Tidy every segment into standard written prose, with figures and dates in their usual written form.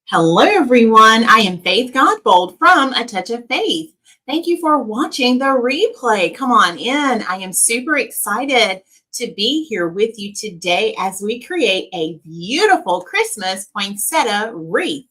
Hello, everyone. I am Faith Godbold from A Touch of Faith. Thank you for watching the replay. Come on in. I am super excited to be here with you today as we create a beautiful Christmas poinsettia wreath.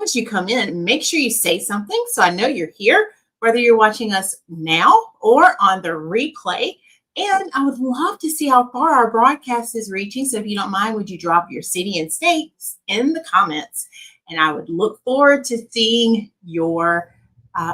As you come in, make sure you say something so I know you're here, whether you're watching us now or on the replay. And I would love to see how far our broadcast is reaching. So if you don't mind, would you drop your city and states in the comments? And I would look forward to seeing your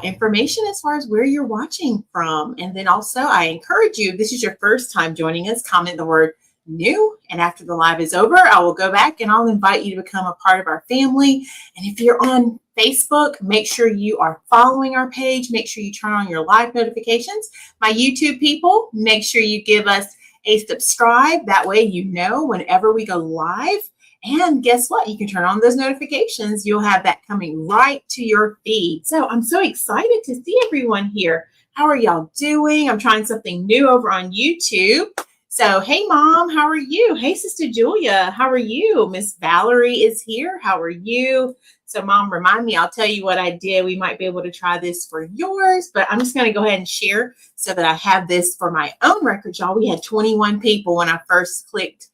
information as far as where you're watching from. And then also, I encourage you, if this is your first time joining us, comment the word new. And after the live is over, I will go back and I'll invite you to become a part of our family. And if you're on Facebook, make sure you are following our page. Make sure you turn on your live notifications. My YouTube people, make sure you give us a subscribe. That way you know whenever we go live. And guess what? You can turn on those notifications. You'll have that coming right to your feed. So I'm so excited to see everyone here. How are y'all doing? I'm trying something new over on YouTube. So, hey, Mom, how are you? Hey, Sister Julia, how are you? Miss Valerie is here. How are you? So, Mom, remind me. I'll tell you what I did. We might be able to try this for yours, but I'm just going to go ahead and share so that I have this for my own record, y'all. We had 21 people when I first clicked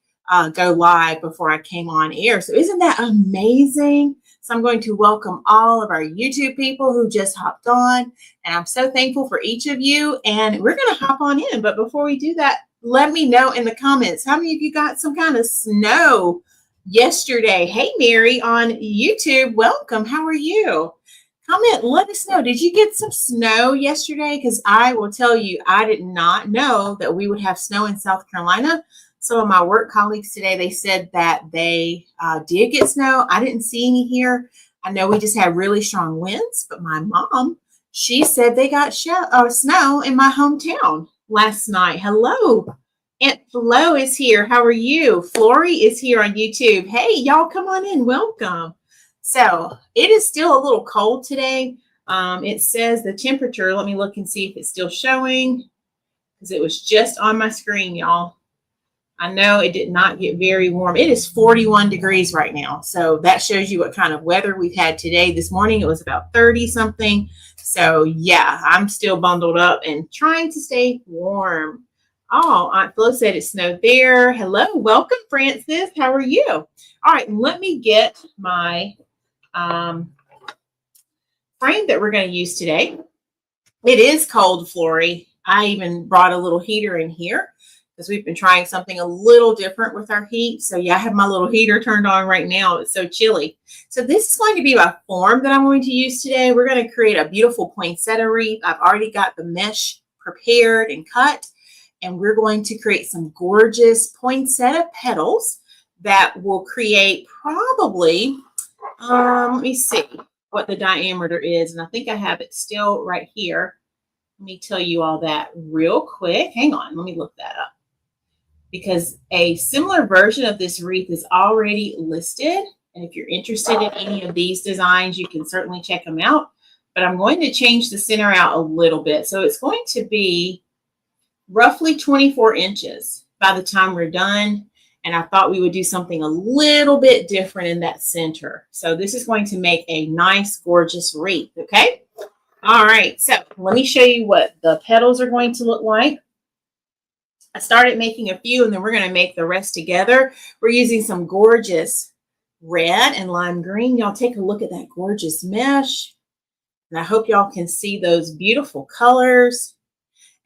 go live before I came on air. So isn't that amazing? So I'm going to welcome all of our YouTube people who just hopped on. And I'm so thankful for each of you. And we're going to hop on in. But before we do that, let me know in the comments, how many of you got some kind of snow yesterday? Hey, Mary on YouTube, welcome. How are you? Comment, let us know. Did you get some snow yesterday? Because I will tell you, I did not know that we would have snow in South Carolina. Some of my work colleagues today, they said that they did get snow. I didn't see any here. I know we just had really strong winds, but my mom, she said they got snow in my hometown last night. Hello. Aunt Flo is here. How are you? Flory is here on YouTube. Hey, y'all, come on in. Welcome. So it is still a little cold today. It says the temperature. Let me look and see if it's still showing because it was just on my screen, y'all. I know it did not get very warm. It is 41 degrees right now. So that shows you what kind of weather we've had today. This morning, it was about 30 something. So yeah, I'm still bundled up and trying to stay warm. Oh, Aunt Flo said it snowed there. Hello, welcome, Francis. How are you? All right, let me get my frame that we're going to use today. It is cold, Flory. I even brought a little heater in here because we've been trying something a little different with our heat. So yeah, I have my little heater turned on right now. It's so chilly. So this is going to be my form that I'm going to use today. We're going to create a beautiful poinsettia wreath. I've already got the mesh prepared and cut. And we're going to create some gorgeous poinsettia petals that will create probably, let me see what the diameter is. And I think I have it still right here. Let me tell you all that real quick. Hang on, let me look that up. Because a similar version of this wreath is already listed. And if you're interested in any of these designs, you can certainly check them out. But I'm going to change the center out a little bit. So it's going to be roughly 24 inches by the time we're done. And I thought we would do something a little bit different in that center. So this is going to make a nice, gorgeous wreath, okay? All right, so let me show you what the petals are going to look like. I started making a few, and then we're going to make the rest together. We're using some gorgeous red and lime green. Y'all take a look at that gorgeous mesh. And I hope y'all can see those beautiful colors.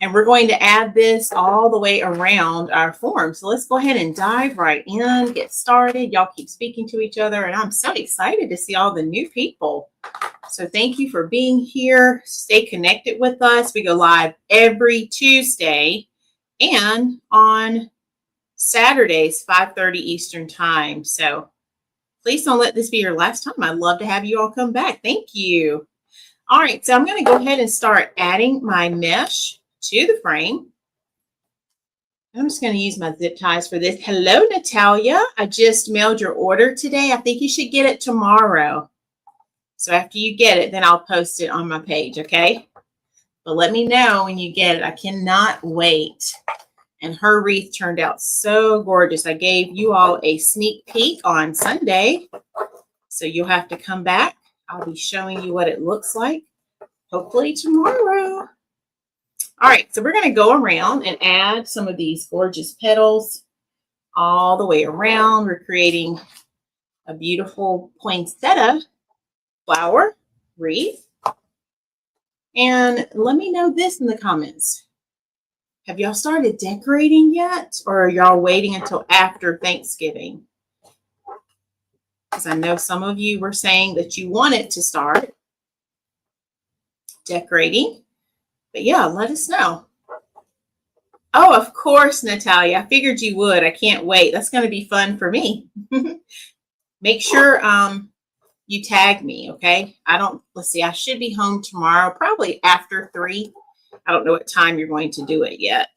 And we're going to add this all the way around our form. So let's go ahead and dive right in, get started. Y'all keep speaking to each other. And I'm so excited to see all the new people. So thank you for being here. Stay connected with us. We go live every Tuesday and on Saturdays, 5:30 Eastern time. So please don't let this be your last time. I'd love to have you all come back. Thank you. All right, so I'm going to go ahead and start adding my mesh to the frame. I'm just going to use my zip ties for this. Hello, Natalia. I just mailed your order today. I think you should get it tomorrow. So after you get it, then I'll post it on my page, okay? But let me know when you get it. I cannot wait. And her wreath turned out so gorgeous. I gave you all a sneak peek on Sunday. So you'll have to come back. I'll be showing you what it looks like, hopefully tomorrow. All right, so we're going to go around and add some of these gorgeous petals all the way around. We're creating a beautiful poinsettia flower wreath. And let me know this in the comments. Have y'all started decorating yet? Or are y'all waiting until after Thanksgiving? Because I know some of you were saying that you wanted to start decorating. But yeah, let us know. Oh, of course, Natalia. I figured you would. I can't wait. That's going to be fun for me. Make sure you tag me, okay? Let's see, I should be home tomorrow, probably after 3. I don't know what time you're going to do it yet.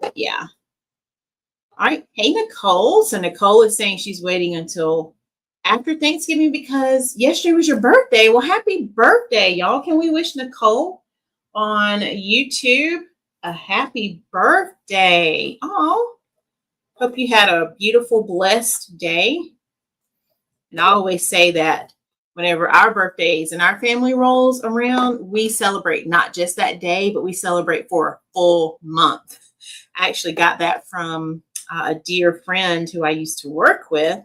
But yeah. All right. Hey, Nicole. So Nicole is saying she's waiting until after Thanksgiving because yesterday was your birthday. Well, happy birthday, y'all. Can we wish Nicole on YouTube a happy birthday? Oh, hope you had a beautiful, blessed day. And I always say that whenever our birthdays and our family rolls around, we celebrate not just that day, but we celebrate for a full month. I actually got that from a dear friend who I used to work with.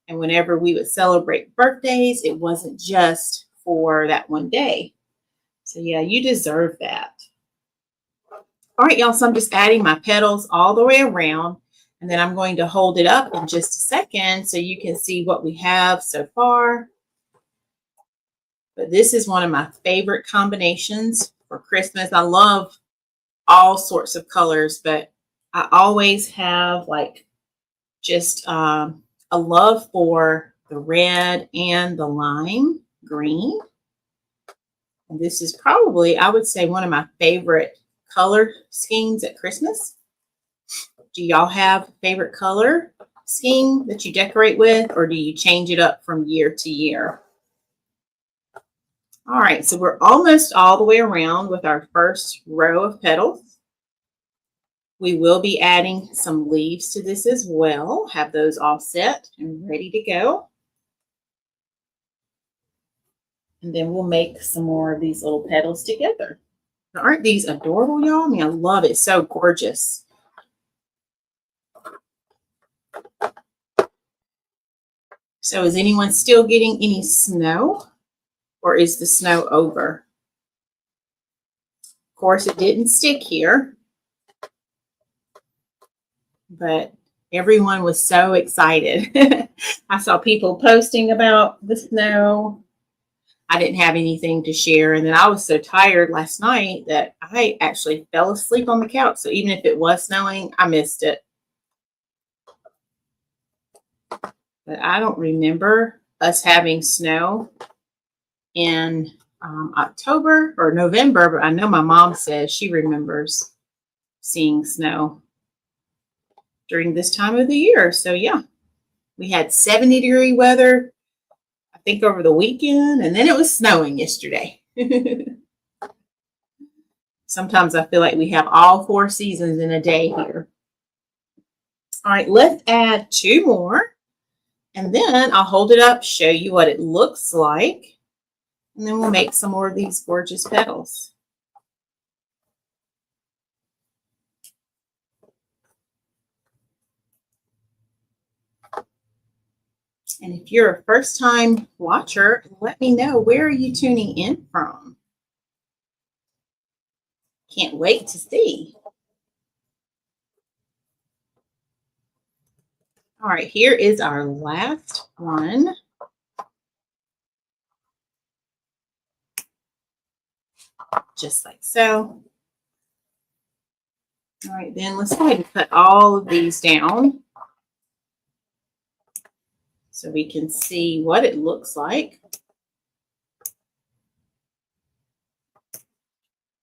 And whenever we would celebrate birthdays, it wasn't just for that one day. So yeah, you deserve that. All right, y'all, so I'm just adding my petals all the way around. And then I'm going to hold it up in just a second so you can see what we have so far. But this is one of my favorite combinations for Christmas. I love all sorts of colors, but I always have like just a love for the red and the lime green. And this is probably, I would say, one of my favorite color schemes at Christmas. Do y'all have a favorite color scheme that you decorate with, or do you change it up from year to year? All right, so we're almost all the way around with our first row of petals. We will be adding some leaves to this as well. Have those all set and ready to go. And then we'll make some more of these little petals together. Aren't these adorable, y'all? I mean, I love it. So gorgeous. So is anyone still getting any snow, or is the snow over? Of course, it didn't stick here, but everyone was so excited. I saw people posting about the snow. I didn't have anything to share, and then I was so tired last night that I actually fell asleep on the couch. So even if it was snowing, I missed it. But I don't remember us having snow in October or November, but I know my mom says she remembers seeing snow during this time of the year. So yeah, we had 70-degree weather, I think, over the weekend, and then it was snowing yesterday. Sometimes I feel like we have all 4 seasons in a day here. All right, let's add 2 more. And then I'll hold it up, show you what it looks like. And then we'll make some more of these gorgeous petals. And if you're a first-time watcher, let me know, where are you tuning in from? Can't wait to see. All right, here is our last one. Just like so. All right, then let's go ahead and cut all of these down so we can see what it looks like.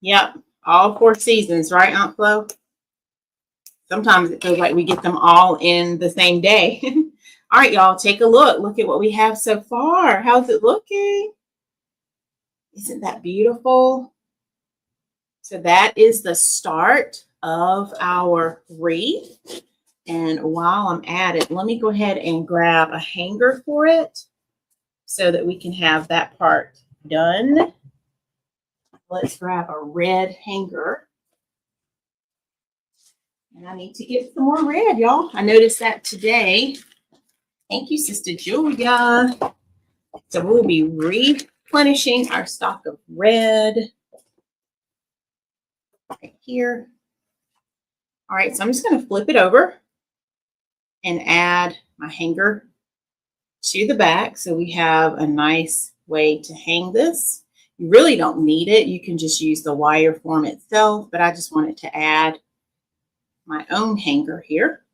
Yep, all 4 seasons, right, Aunt Flo? Sometimes it feels like we get them all in the same day. All right, y'all, take a look. Look at what we have so far. How's it looking? Isn't that beautiful? So that is the start of our wreath. And while I'm at it, let me go ahead and grab a hanger for it. so that we can have that part done. Let's grab a red hanger. And I need to get some more red, y'all. I noticed that today. Thank you, Sister Julia. So we'll be replenishing our stock of red right here. All right, so I'm just going to flip it over and add my hanger to the back so we have a nice way to hang this. You really don't need it. You can just use the wire form itself, but I just wanted to add my own hanger here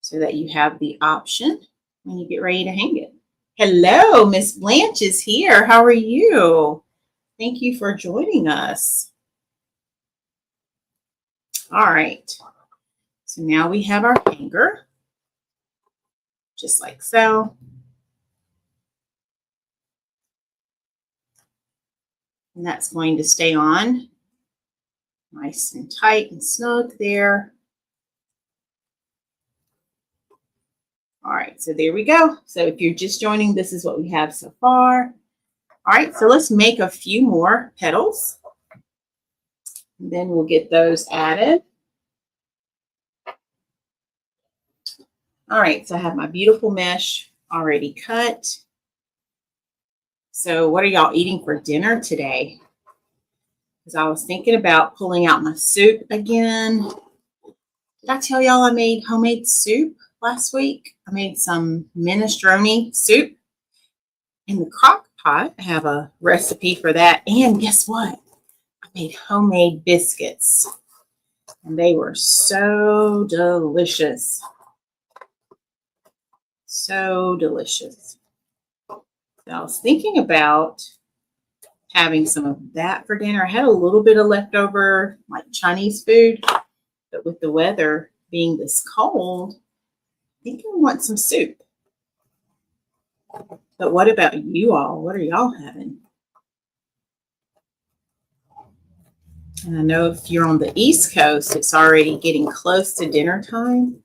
so that you have the option when you get ready to hang it. Hello, Miss Blanche is here. How are you? Thank you for joining us. All right, so now we have our hanger, just like so. And that's going to stay on nice and tight and snug there. All right, so there we go. So if you're just joining, this is what we have so far. All right, so let's make a few more petals. And then we'll get those added. All right, so I have my beautiful mesh already cut. So what are y'all eating for dinner today? Because I was thinking about pulling out my soup again. Did I tell y'all I made homemade soup last week? I made some minestrone soup in the crock pot. I have a recipe for that. And guess what? I made homemade biscuits. And they were so delicious. So delicious. So I was thinking about having some of that for dinner. I had a little bit of leftover like Chinese food, but with the weather being this cold, I think I want some soup. But what about you all? What are y'all having? And I know if you're on the East Coast, it's already getting close to dinner time.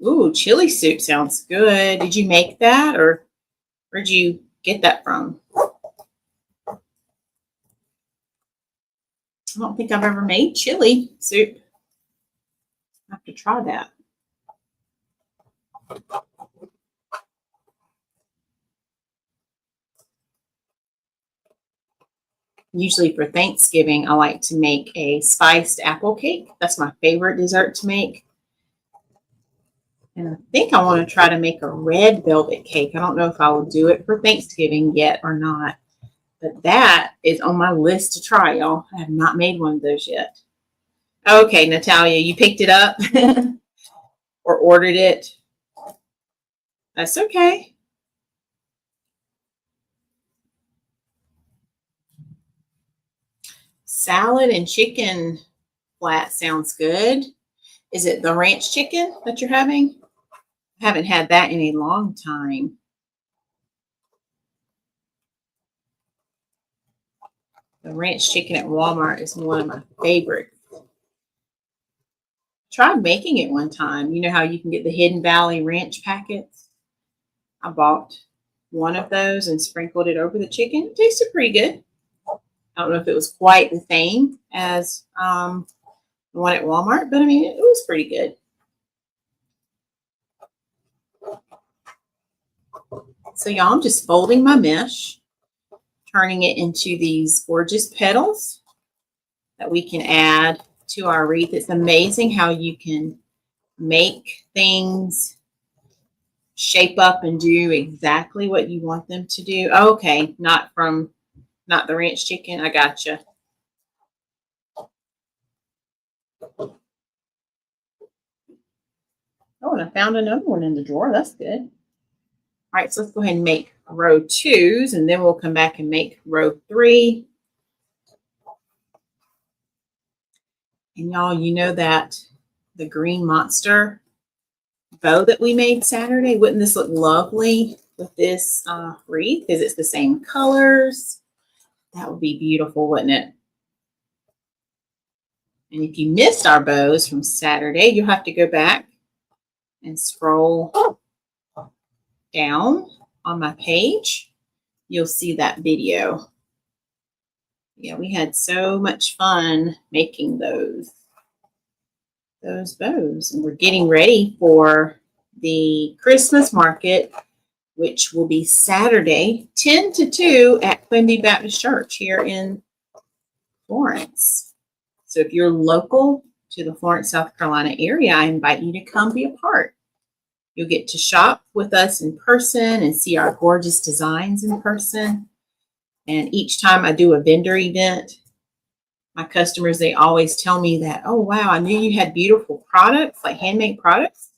Ooh, chili soup sounds good. Did you make that, or where'd you get that from? I don't think I've ever made chili soup. I have to try that. Usually for Thanksgiving, I like to make a spiced apple cake. That's my favorite dessert to make. And I think I want to try to make a red velvet cake. I don't know if I will do it for Thanksgiving yet or not. But that is on my list to try, y'all. I have not made one of those yet. Okay, Natalia, you picked it up or ordered it. That's okay. Salad and chicken flat sounds good. Is it the ranch chicken that you're having? I haven't had that in a long time. The ranch chicken at Walmart is one of my favorites. Tried making it one time. You know how you can get the Hidden Valley ranch packets? I bought one of those and sprinkled it over the chicken. It tasted pretty good. I don't know if it was quite the same as the one at Walmart, but I mean, it was pretty good. So y'all, I'm just folding my mesh, turning it into these gorgeous petals that we can add to our wreath. It's amazing how you can make things shape up and do exactly what you want them to do. Okay, not the ranch chicken. I gotcha. Oh, and I found another one in the drawer. That's good. All right, so let's go ahead and make row 2s, and then we'll come back and make row 3. And y'all, you know that the green monster bow that we made Saturday, wouldn't this look lovely with this wreath? Because it's the same colors. That would be beautiful, wouldn't it? And if you missed our bows from Saturday, you'll have to go back and scroll down on my page, you'll see that video. Yeah, we had so much fun making those bows, and we're getting ready for the Christmas market, which will be Saturday, 10 to 2 at Quimby Baptist Church here in Florence. So if you're local to the Florence, South Carolina area, I invite you to come be a part. You'll get to shop with us in person and see our gorgeous designs in person. And each time I do a vendor event, my customers, they always tell me that, oh, wow, I knew you had beautiful products, like handmade products,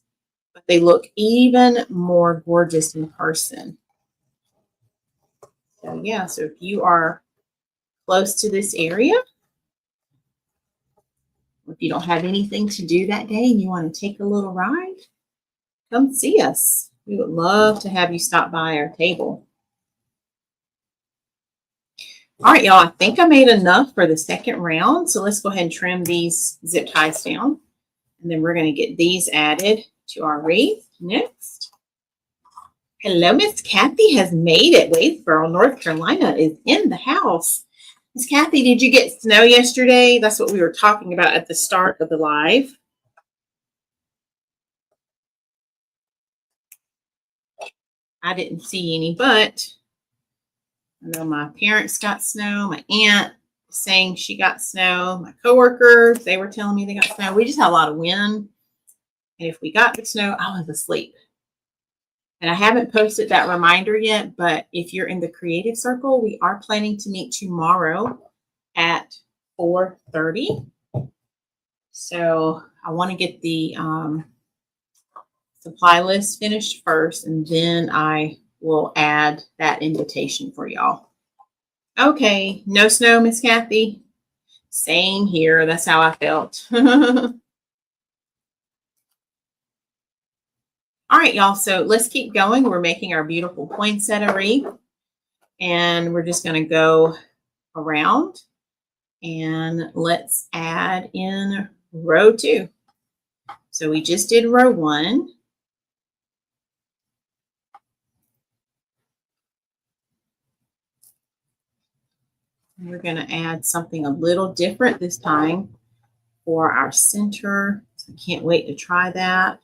but they look even more gorgeous in person. So, yeah, so if you are close to this area, or if you don't have anything to do that day and you want to take a little ride, come see us. We would love to have you stop by our table. All right, y'all, I think I made enough for the second round. So let's go ahead and trim these zip ties down. And then we're going to get these added to our wreath next. Hello, Miss Kathy has made it. Wadesboro, North Carolina is in the house. Miss Kathy, did you get snow yesterday? That's what we were talking about at the start of the live. I didn't see any, but I know my parents got snow. My aunt saying she got snow. My coworkers, they were telling me they got snow. We just had a lot of wind. And if we got the snow, I was asleep. And I haven't posted that reminder yet, but if you're in the creative circle, we are planning to meet tomorrow at 4:30. So I want to get the supply list finished first, and then I will add that invitation for y'all. Okay, no snow, Miss Kathy. Same here. That's how I felt. All right, y'all. So let's keep going. We're making our beautiful poinsettia wreath, and we're just going to go around, and let's add in row 2. So we just did row 1. We're going to add something a little different this time for our center. So I can't wait to try that.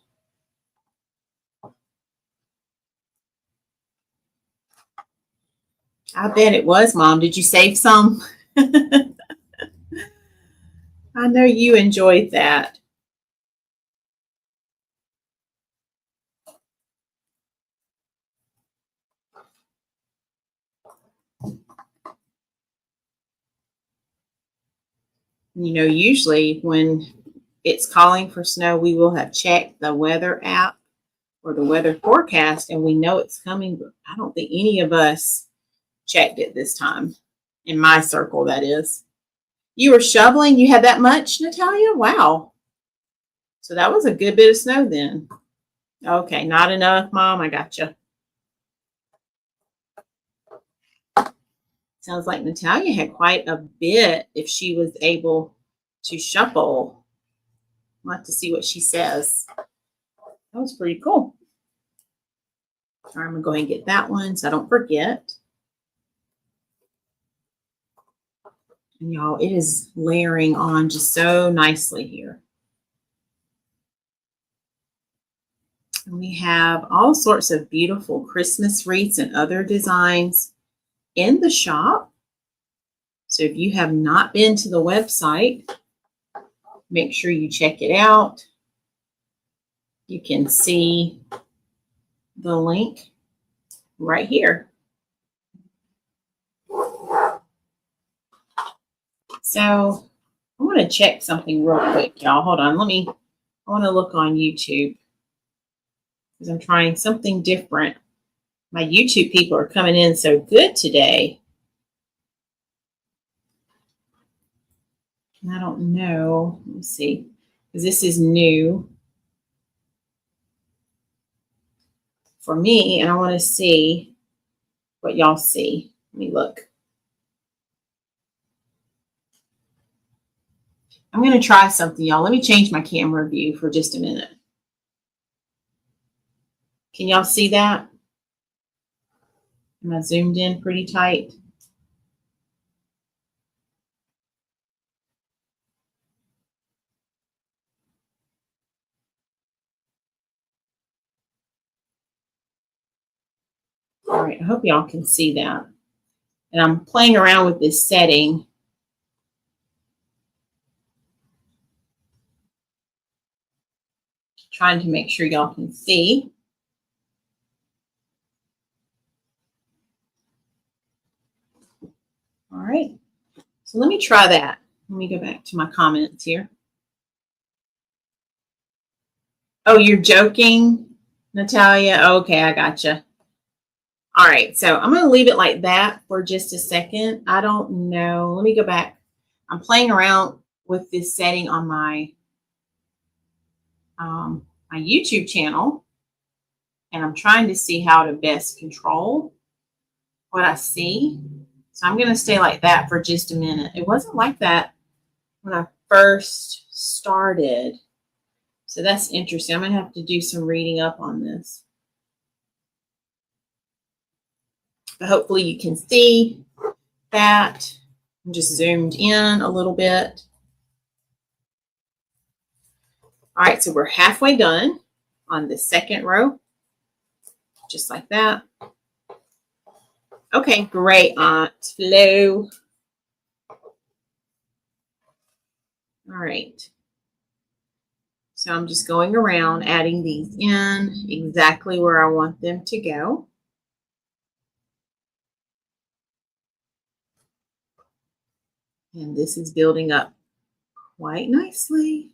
I bet it was, Mom. Did you save some? I know you enjoyed that. You know, usually when it's calling for snow, we will have checked the weather app or the weather forecast, and we know it's coming, but I don't think any of us checked it this time. In my circle, that is. You were shoveling? You had that much, Natalia? Wow. So that was a good bit of snow then. Okay, not enough, Mom. I got you. Sounds like Natalia had quite a bit if she was able to shuffle. We'll have to see what she says. That was pretty cool. All right, I'm going to go ahead and get that one so I don't forget. And y'all, it is layering on just so nicely here. And we have all sorts of beautiful Christmas wreaths and other designs in the shop. So if you have not been to the website, make sure you check it out. You can see the link right here. So I want to check something real quick, y'all. Hold on. I want to look on YouTube because I'm trying something different. My YouTube people are coming in so good today. I don't know. Let me see. Because this is new for me, and I want to see what y'all see. Let me look. I'm going to try something, y'all. Let me change my camera view for just a minute. Can y'all see that? Am I zoomed in pretty tight? All right, I hope y'all can see that. And I'm playing around with this setting. Trying to make sure y'all can see. All right, so let me try that. Let me go back to my comments here. Oh, you're joking, Natalia? Okay, I gotcha. All right, so I'm going to leave it like that for just a second. I don't know. Let me go back. I'm playing around with this setting on my my YouTube channel, and I'm trying to see how to best control what I see. So I'm going to stay like that for just a minute. It wasn't like that when I first started. So that's interesting. I'm going to have to do some reading up on this. But hopefully you can see that. I'm just zoomed in a little bit. All right, so we're halfway done on the second row, just like that. Okay, great, Aunt Flo. All right. So I'm just going around adding these in exactly where I want them to go. And this is building up quite nicely.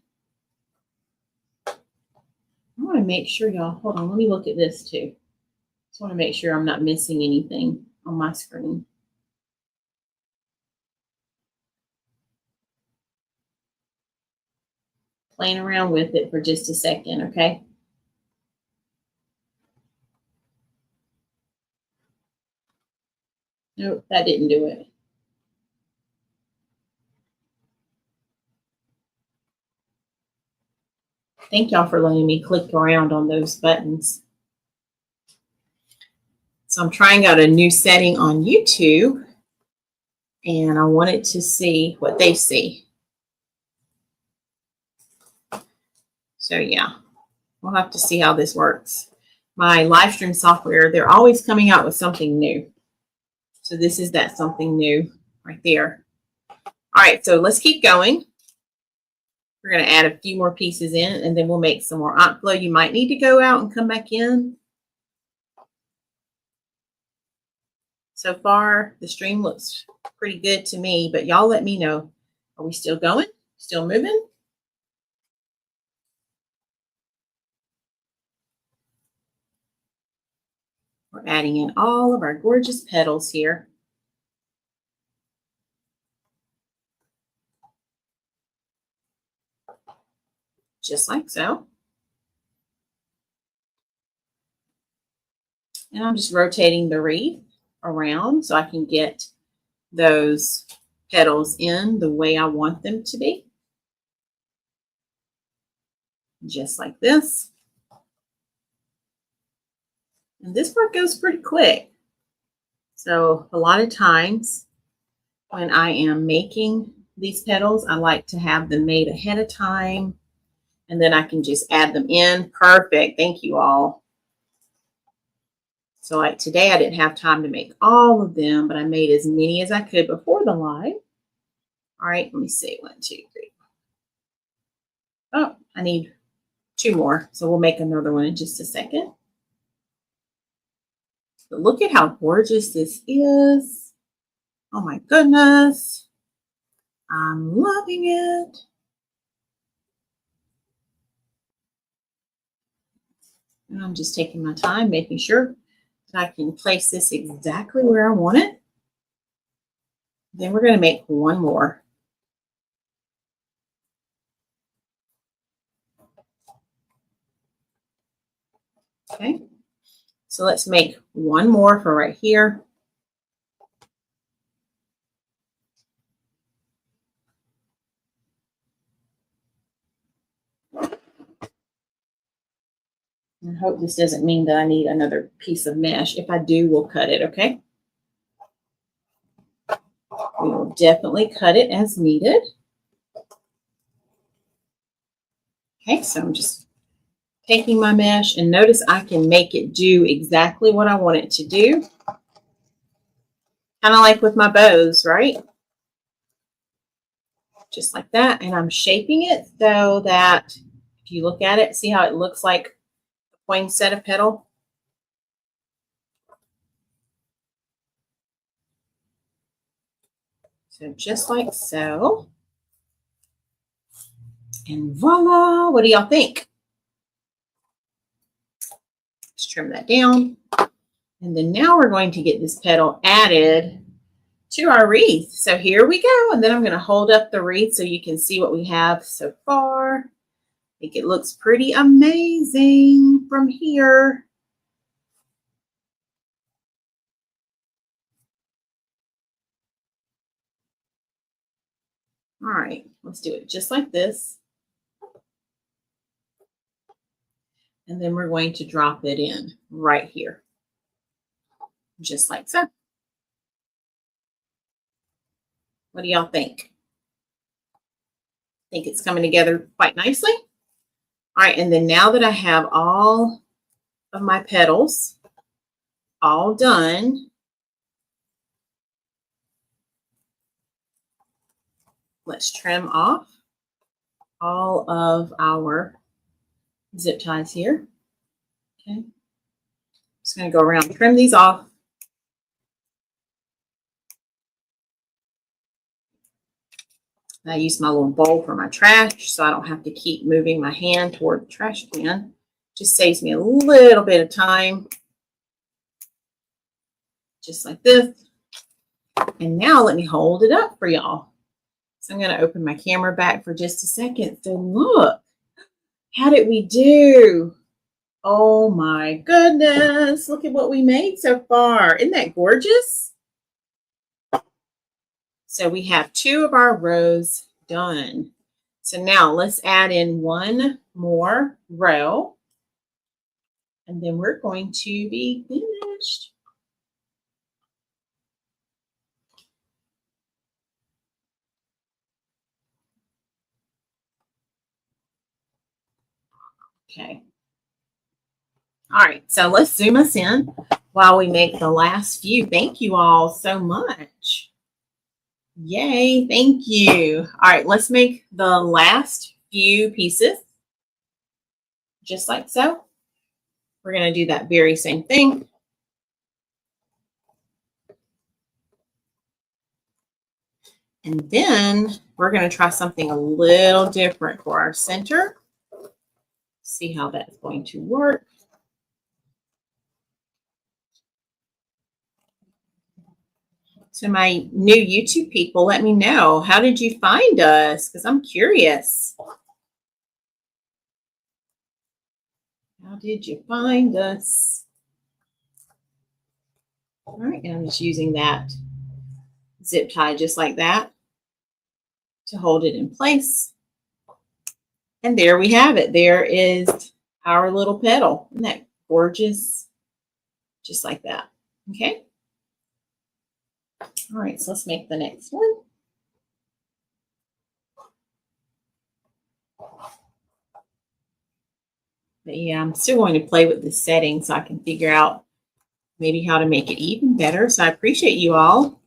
I want to make sure y'all, hold on, let me look at this too. Just want to make sure I'm not missing anything on my screen. Playing around with it for just a second, okay? Nope, that didn't do it. Thank y'all for letting me click around on those buttons. So I'm trying out a new setting on YouTube, and I wanted to see what they see. So yeah, we'll have to see how this works. My live stream software, they're always coming out with something new. So this is that something new right there. All right, so let's keep going. We're going to add a few more pieces in, and then we'll make some more. Aunt Flo, you might need to go out and come back in. So far, the stream looks pretty good to me, but y'all let me know. Are we still going? Still moving? We're adding in all of our gorgeous petals here. Just like so. And I'm just rotating the wreath around so I can get those petals in the way I want them to be. Just like this. And this part goes pretty quick. So a lot of times when I am making these petals, I like to have them made ahead of time. And then I can just add them in. Perfect. Thank you all. So like today, I didn't have time to make all of them, but I made as many as I could before the live. All right, let me see. 1, 2, 3. Oh, I need 2 more. So we'll make another one in just a second. But look at how gorgeous this is. Oh my goodness. I'm loving it. And I'm just taking my time, making sure that I can place this exactly where I want it. Then we're going to make one more. Okay. So let's make one more for right here. I hope this doesn't mean that I need another piece of mesh. If I do, we'll cut it, okay? We will definitely cut it as needed. Okay, so I'm just taking my mesh, and notice I can make it do exactly what I want it to do. Kind of like with my bows, right? Just like that. And I'm shaping it so that if you look at it, see how it looks like a poinsettia petal? So just like so. And voila, what do y'all think? Let's trim that down. And then now we're going to get this petal added to our wreath. So here we go. And then I'm going to hold up the wreath so you can see what we have so far. I think it looks pretty amazing from here. All right, let's do it just like this. And then we're going to drop it in right here, just like so. What do y'all think? Think it's coming together quite nicely? All right, and then now that I have all of my petals all done, let's trim off all of our zip ties here. Okay, just going to go around, trim these off. I use my little bowl for my trash so I don't have to keep moving my hand toward the trash can. Just saves me a little bit of time. Just like this. And now let me hold it up for y'all. So I'm going to open my camera back for just a second. So look, how did we do? Oh my goodness. Look at what we made so far. Isn't that gorgeous? So we have 2 of our rows done. So now let's add in 1 more row. And then we're going to be finished. Okay. All right, so let's zoom us in while we make the last few. Thank you all so much. Yay, thank you. All right, let's make the last few pieces. Just like so. We're going to do that very same thing. And then we're going to try something a little different for our center. See how that's going to work. So my new YouTube people, let me know. How did you find us? Because I'm curious. How did you find us? All right, and I'm just using that zip tie just like that to hold it in place. And there we have it. There is our little petal. Isn't that gorgeous? Just like that. Okay. All right, so let's make the next one. But yeah, I'm still going to play with the settings so I can figure out maybe how to make it even better. So I appreciate you all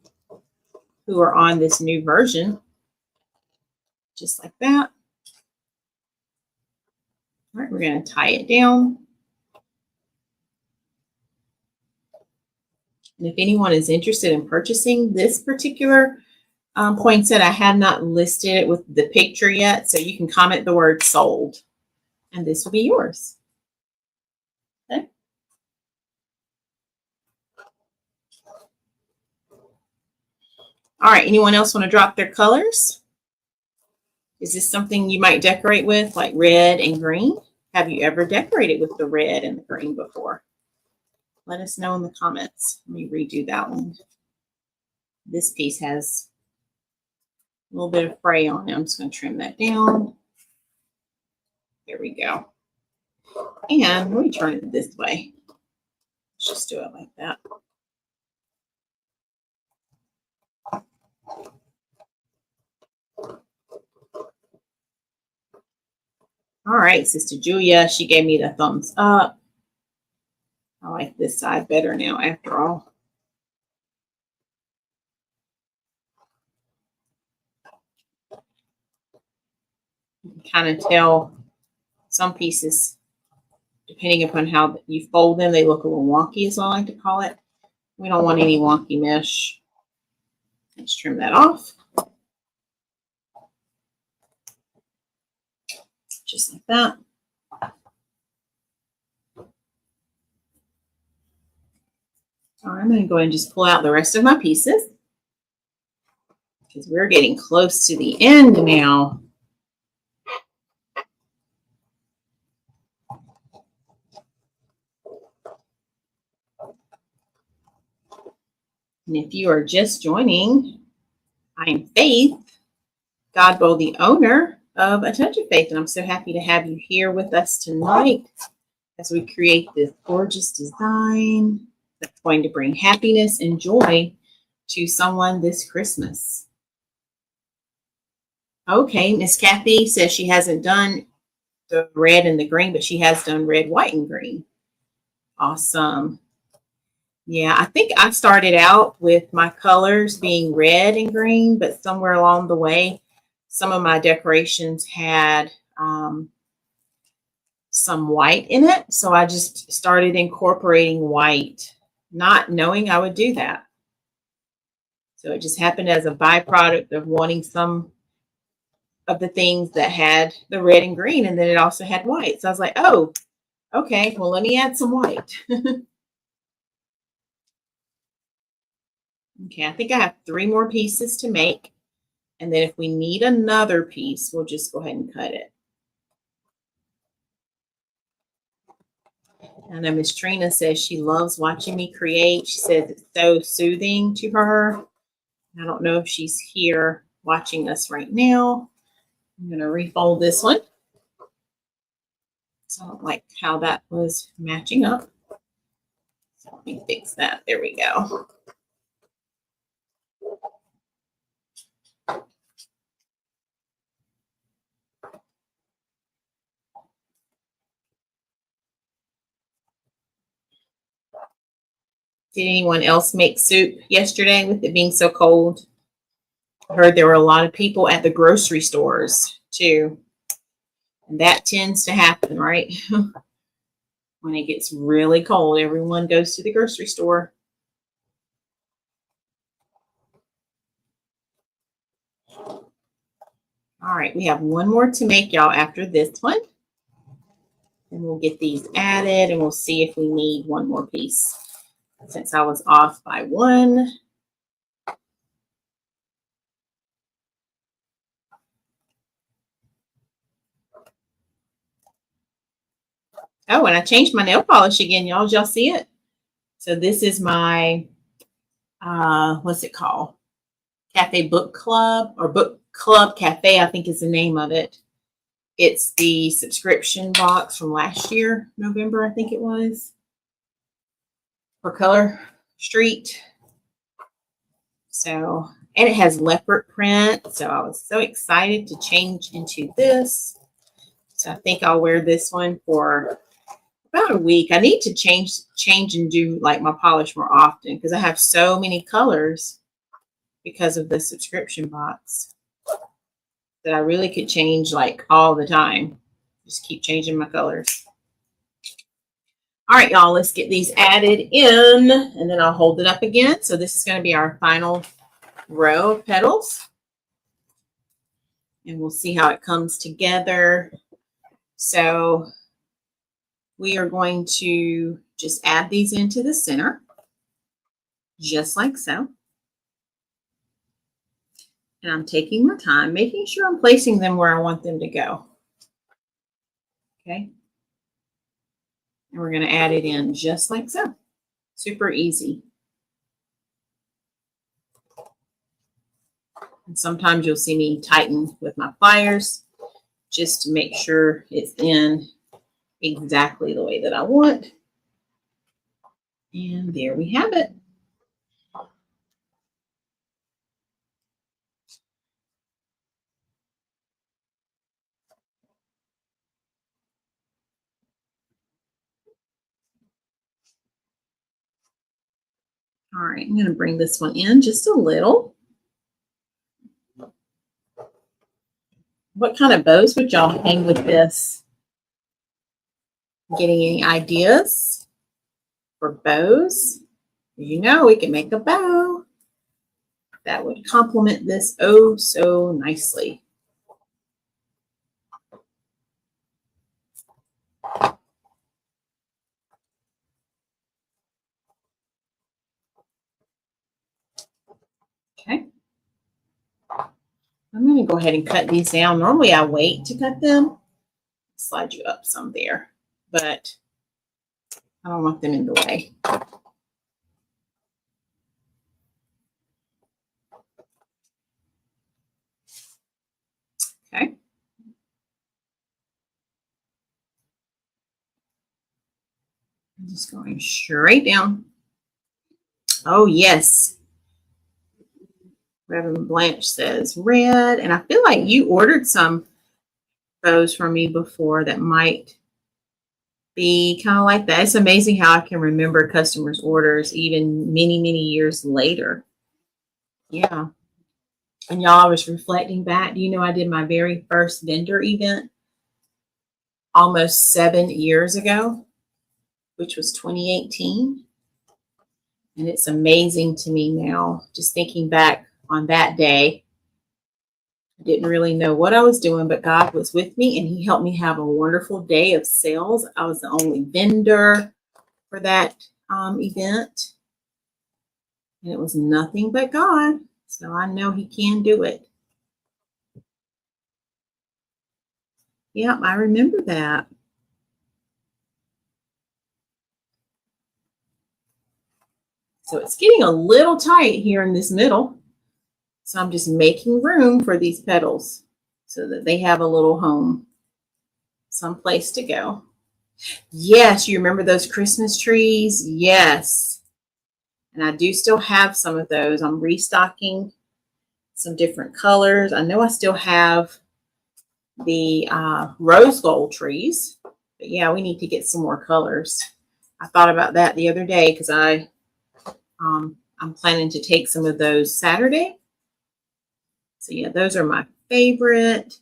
who are on this new version. Just like that. All right, we're going to tie it down. And if anyone is interested in purchasing this particular poinsettia, I have not listed it with the picture yet, so you can comment the word sold, and this will be yours. Okay. All right, anyone else want to drop their colors? Is this something you might decorate with, like red and green? Have you ever decorated with the red and the green before? Let us know in the comments. Let me redo that one. This piece has a little bit of fray on it. I'm just going to trim that down. There we go. And let me turn it this way. Let's just do it like that. All right, Sister Julia, she gave me the thumbs up. I like this side better now after all. You can kind of tell some pieces, depending upon how you fold them, they look a little wonky, as I like to call it. We don't want any wonky mesh. Let's trim that off. Just like that. All right, I'm going to go ahead and just pull out the rest of my pieces because we're getting close to the end now. And if you are just joining, I am Faith Godbold, the owner of A Touch of Faith, and I'm so happy to have you here with us tonight as we create this gorgeous design that's going to bring happiness and joy to someone this Christmas. Okay, Miss Kathy says she hasn't done the red and the green, but she has done red, white, and green. Awesome. Yeah, I think I started out with my colors being red and green, but somewhere along the way, some of my decorations had some white in it. So I just started incorporating white, not knowing I would do that. So it just happened as a byproduct of wanting some of the things that had the red and green, and then it also had white. So I was like, oh, okay, well, let me add some white. Okay, I think I have 3 more pieces to make. And then if we need another piece, we'll just go ahead and cut it. I know Miss Trina says she loves watching me create. She says it's so soothing to her. I don't know if she's here watching us right now. I'm going to refold this one. So I don't like how that was matching up. So let me fix that. There we go. Did anyone else make soup yesterday with it being so cold? I heard there were a lot of people at the grocery stores too. And that tends to happen, right? When it gets really cold, everyone goes to the grocery store. All right, we have one more to make, y'all, after this one. And we'll get these added and we'll see if we need one more piece. Since I was off by 1. Oh, and I changed my nail polish again, y'all. Did y'all see it? So this is my, what's it called? Cafe Book Club, or Book Club Cafe, I think is the name of it. It's the subscription box from last year, November, I think it was, for Color Street. So, and it has leopard print. So I was so excited to change into this. So I think I'll wear this one for about a week. I need to change and do like my polish more often because I have so many colors because of the subscription box that I really could change like all the time. Just keep changing my colors. All right, y'all, let's get these added in and then I'll hold it up again. So this is going to be our final row of petals. And we'll see how it comes together. So we are going to just add these into the center, just like so. And I'm taking my time, making sure I'm placing them where I want them to go. Okay. And we're going to add it in just like so. Super easy. And sometimes you'll see me tighten with my pliers just to make sure it's in exactly the way that I want. And there we have it. All right, I'm going to bring this one in just a little. What kind of bows would y'all hang with this? Getting any ideas for bows? You know, we can make a bow that would complement this oh so nicely. Okay. I'm going to go ahead and cut these down. Normally I wait to cut them. Slide you up some there, but I don't want them in the way. Okay. I'm just going straight down. Oh, yes. Reverend Blanche says red. And I feel like you ordered some bows from me before that might be kind of like that. It's amazing how I can remember customers' orders even many, many years later. Yeah. And y'all, I was reflecting back. Do you know I did my very first vendor event almost 7 years ago, which was 2018. And it's amazing to me now, just thinking back on that day. I didn't really know what I was doing, but God was with me and he helped me have a wonderful day of sales. I was the only vendor for that event. And it was nothing but God. So I know he can do it. Yep, I remember that. So it's getting a little tight here in this middle. So I'm just making room for these petals so that they have a little home, someplace to go. Yes, you remember those Christmas trees? Yes. And I do still have some of those. I'm restocking some different colors. I know I still have the rose gold trees. But yeah, we need to get some more colors. I thought about that the other day because I'm planning to take some of those Saturday. So yeah, those are my favorite,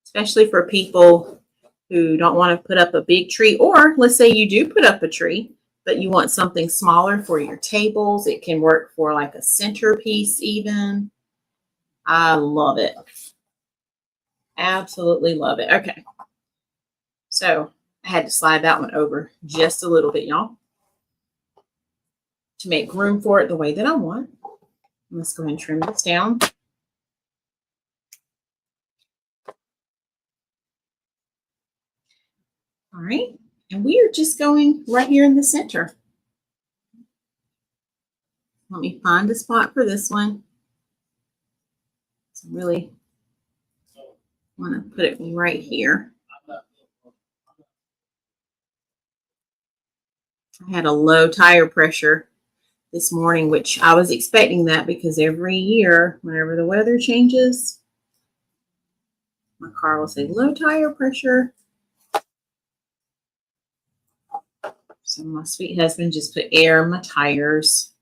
especially for people who don't want to put up a big tree, or let's say you do put up a tree, but you want something smaller for your tables. It can work for like a centerpiece even. I love it. Absolutely love it. Okay. So I had to slide that one over just a little bit, y'all, to make room for it the way that I want. Let's go ahead and trim this down. All right. And we are just going right here in the center. Let me find a spot for this one. So really want to put it right here. I had a low tire pressure this morning, which I was expecting that because every year, whenever the weather changes, my car will say low tire pressure. So my sweet husband just put air in my tires.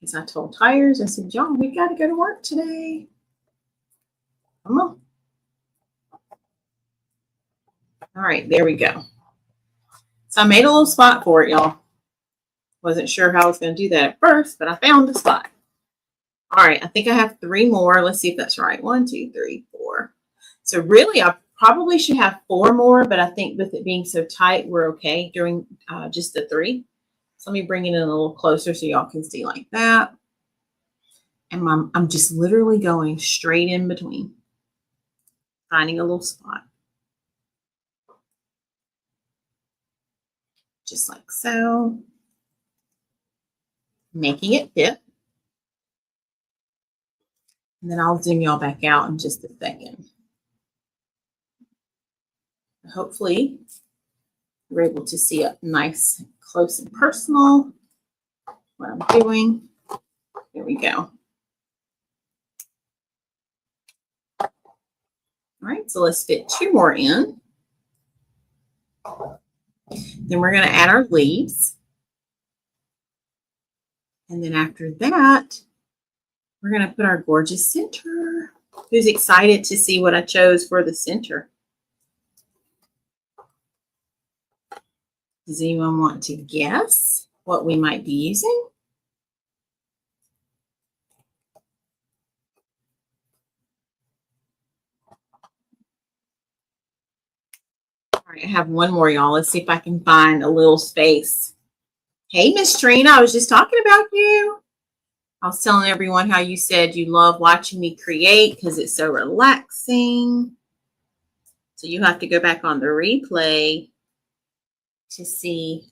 Because I told tires, I said, John, we got to go to work today. Come on. All right, there we go. So I made a little spot for it, y'all. Wasn't sure how I was going to do that at first, but I found the spot. All right, I think I have 3 more. Let's see if that's right. 1, 2, 3, 4. So really, I probably should have 4 more, but I think with it being so tight, we're okay doing just the 3. So let me bring it in a little closer so y'all can see like that. And I'm just literally going straight in between, finding a little spot. Just like so. Making it fit. And then I'll zoom y'all back out in just a second. Hopefully, you're able to see up nice, close and personal what I'm doing. There we go. All right, so let's fit 2 more in. Then we're going to add our leaves. And then after that, we're going to put our gorgeous center. Who's excited to see what I chose for the center? Does anyone want to guess what we might be using? All right, I have one more, y'all. Let's see if I can find a little space. Hey, Miss Trina, I was just talking about you. I was telling everyone how you said you love watching me create because it's so relaxing. So you have to go back on the replay to see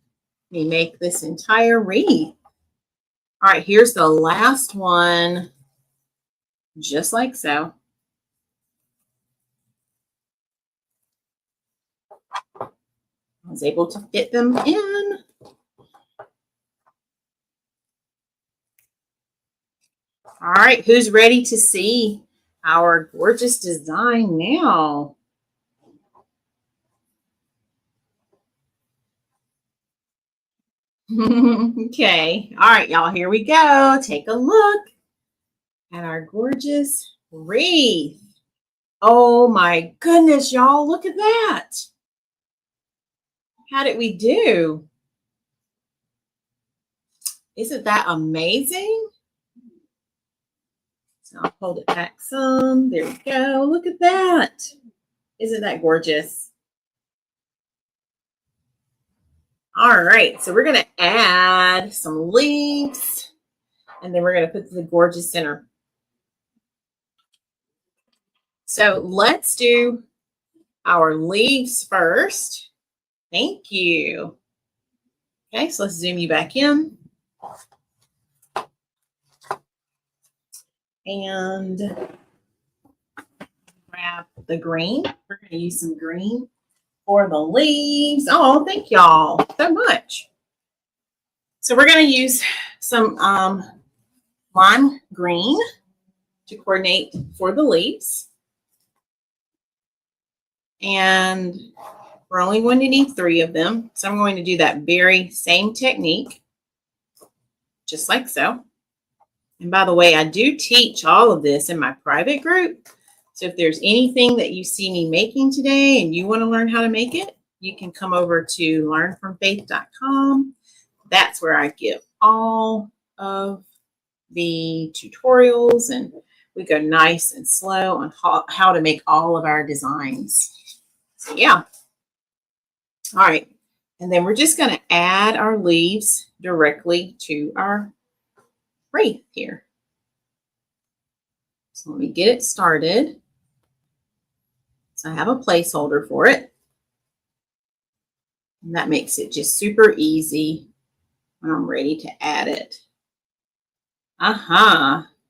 me make this entire wreath. All right, here's the last one, just like so. I was able to fit them in. All right, who's ready to see our gorgeous design now? Okay, all right, y'all, here we go. Take a look at our gorgeous wreath. Oh my goodness, y'all, look at that. How did we do? Isn't that amazing? So I'll hold it back some. There we go. Look at that. Isn't that gorgeous? All right, so we're going to add some leaves, and then we're going to put the gorgeous center. So let's do our leaves first. Thank you. Okay, so let's zoom you back in. And grab the green. We're going to use some green for the leaves. Oh, thank y'all so much. So we're going to use some lime green to coordinate for the leaves. And we're only going to need 3 of them. So I'm going to do that very same technique, just like so. And by the way, I do teach all of this in my private group. So if there's anything that you see me making today and you want to learn how to make it, you can come over to learnfromfaith.com. That's where I give all of the tutorials, and we go nice and slow on how to make all of our designs. So yeah. All right. And then we're just going to add our leaves directly to our wreath here. So let me get it started. So I have a placeholder for it. And that makes it just super easy when I'm ready to add it.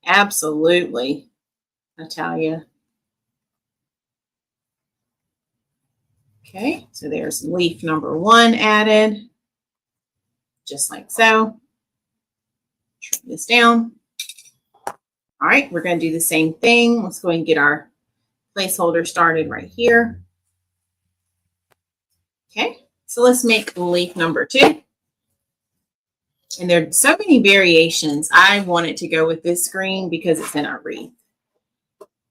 Absolutely, Natalia. Okay, so there's leaf number 1 added, just like so. Trim this down. All right, we're going to do the same thing. Let's go ahead and get our placeholder started right here. Okay, so let's make leaf number 2. And there are so many variations. I wanted to go with this green because it's in our wreath.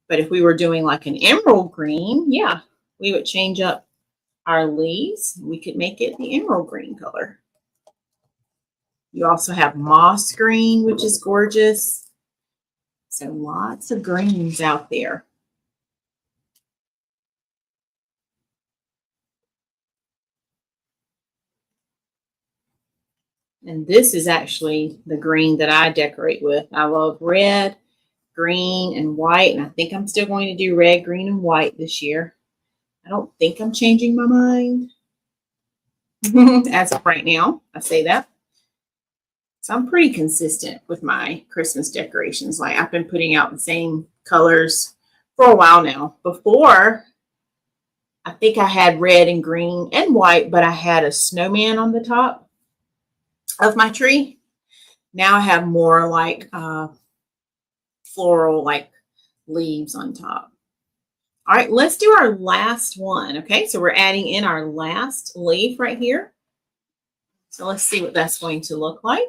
But if we were doing like an emerald green, yeah, we would change up our leaves. We could make it the emerald green color. You also have moss green, which is gorgeous. So lots of greens out there. And this is actually the green that I decorate with. I love red, green, and white. And I think I'm still going to do red, green, and white this year. I don't think I'm changing my mind. As of right now, I say that. So I'm pretty consistent with my Christmas decorations. Like I've been putting out the same colors for a while now. Before, I think I had red and green and white, but I had a snowman on the top of my tree. Now I have more like floral, like leaves on top. All right, let's do our last one. Okay, so we're adding in our last leaf right here. So let's see what that's going to look like.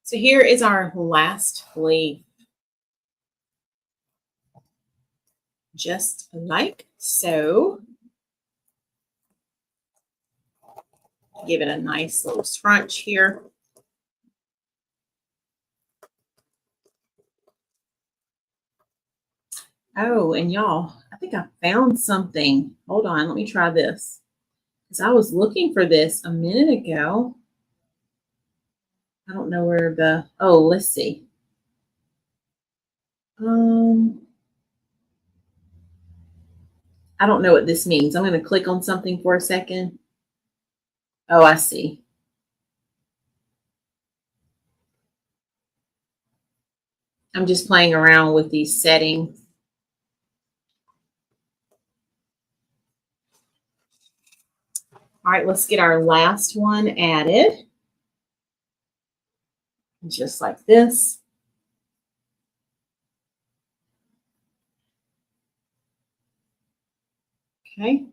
So here is our last leaf. Just like so. Give it a nice little scrunch here. Oh, and y'all, I think I found something. Hold on, let me try this. Because I was looking for this a minute ago. I don't know where the, oh, let's see. I don't know what this means. I'm going to click on something for a second. Oh, I see. I'm just playing around with these settings. All right, let's get our last one added. Just like this. Okay.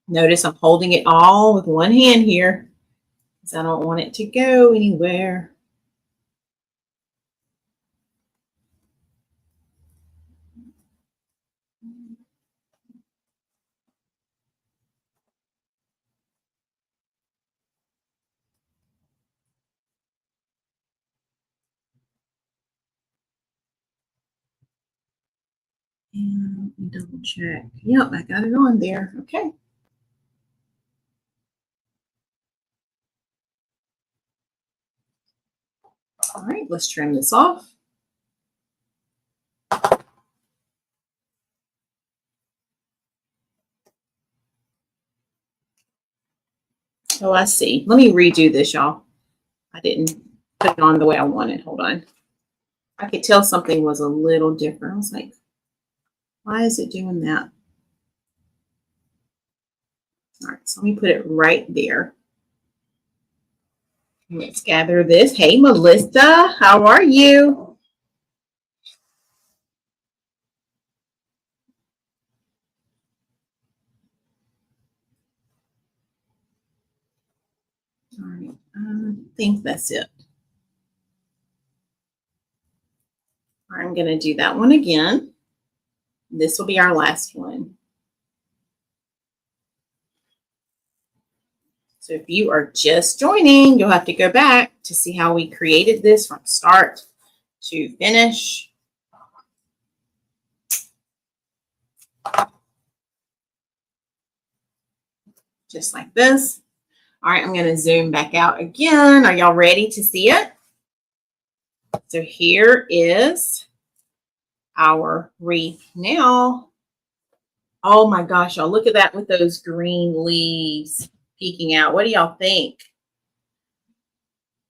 Notice I'm holding it all with one hand here because I don't want it to go anywhere. And let me double check. Yep, I got it on there. Okay. All right, let's trim this off. Oh, I see. Let me redo this, y'all. I didn't put it on the way I wanted. Hold on. I could tell something was a little different. I was like, why is it doing that? All right, so let me put it right there. Let's gather this. Hey, Melissa, how are you? All right, I think that's it. All right, I'm going to do that one again. This will be our last one. So if you are just joining, you'll have to go back to see how we created this from start to finish. Just like this. All right, I'm going to zoom back out again. Are y'all ready to see it? So here is our wreath now. Oh my gosh, y'all, look at that with those green leaves peeking out. What do y'all think?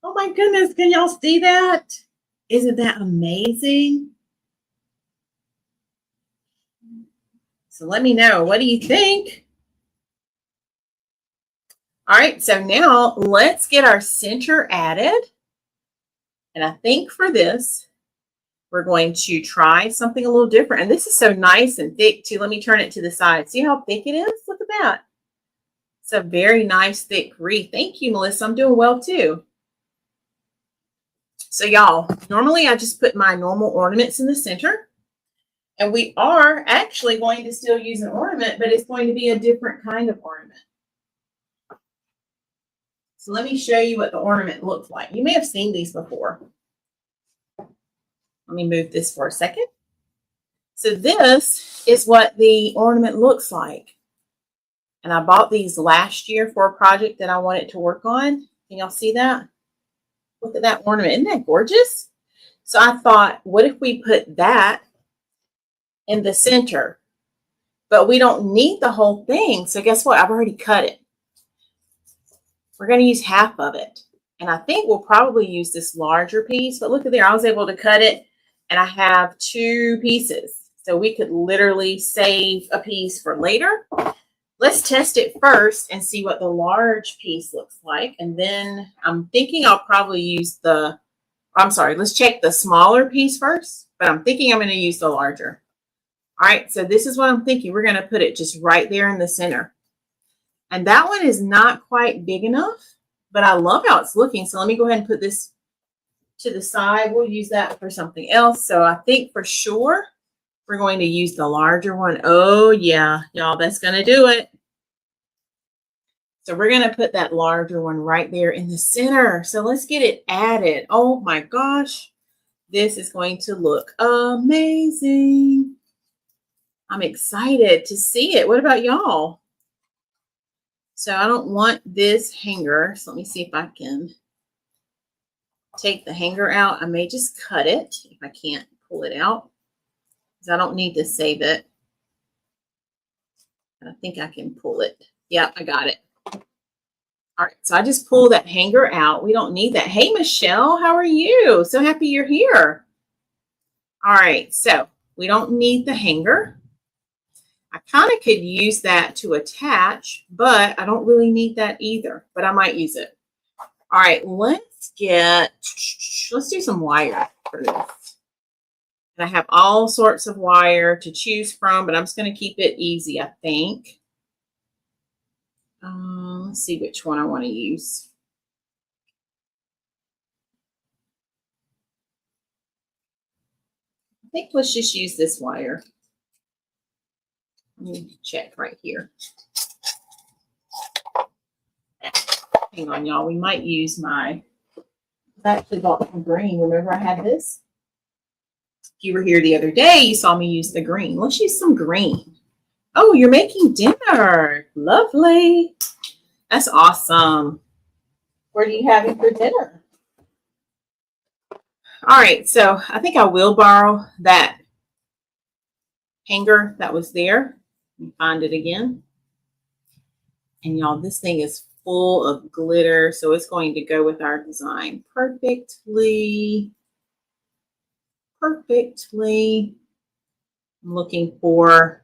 Oh my goodness, can y'all see that? Isn't that amazing? So let me know, what do you think? All right, so now let's get our center added. And I think for this, we're going to try something a little different. And this is so nice and thick too. Let me turn it to the side. See how thick it is? Look at that. It's a very nice thick wreath. Thank you, Melissa. I'm doing well too. So y'all, normally I just put my normal ornaments in the center. And we are actually going to still use an ornament, but it's going to be a different kind of ornament. So let me show you what the ornament looks like. You may have seen these before. Let me move this for a second. So this is what the ornament looks like. And I bought these last year for a project that I wanted to work on. Can y'all see that? Look at that ornament. Isn't that gorgeous? So I thought, what if we put that in the center? But we don't need the whole thing. So guess what? I've already cut it. We're going to use half of it. And I think we'll probably use this larger piece, but look at there, I was able to cut it and I have 2 pieces. So we could literally save a piece for later. Let's test it first and see what the large piece looks like. And then I'm thinking I'll probably use let's check the smaller piece first, but I'm thinking I'm going to use the larger. All right, so this is what I'm thinking. We're going to put it just right there in the center. And that one is not quite big enough, but I love how it's looking. So let me go ahead and put this to the side. We'll use that for something else. So I think for sure we're going to use the larger one. Oh yeah, y'all, that's going to do it. So we're going to put that larger one right there in the center. So let's get it added. Oh my gosh, this is going to look amazing. I'm excited to see it. What about y'all? So I don't want this hanger. So let me see if I can take the hanger out. I may just cut it if I can't pull it out, because I don't need to save it. I think I can pull it. Yeah, I got it. All right, so I just pull that hanger out. We don't need that. Hey, Michelle, how are you? So happy you're here. All right, so we don't need the hanger. I kind of could use that to attach, but I don't really need that either, but I might use it. All right, let's do some wire for this. And I have all sorts of wire to choose from, but I'm just going to keep it easy, I think. Let's see which one I want to use. I think let's just use this wire. Let me check right here. Hang on, y'all. We might use I actually bought some green. Remember I had this? If you were here the other day, you saw me use the green. Let's use some green. Oh, you're making dinner. Lovely. That's awesome. What are you having for dinner? All right, so I think I will borrow that hanger that was there. Let me find it again. And y'all, this thing is full of glitter, so it's going to go with our design perfectly. Perfectly. I'm looking for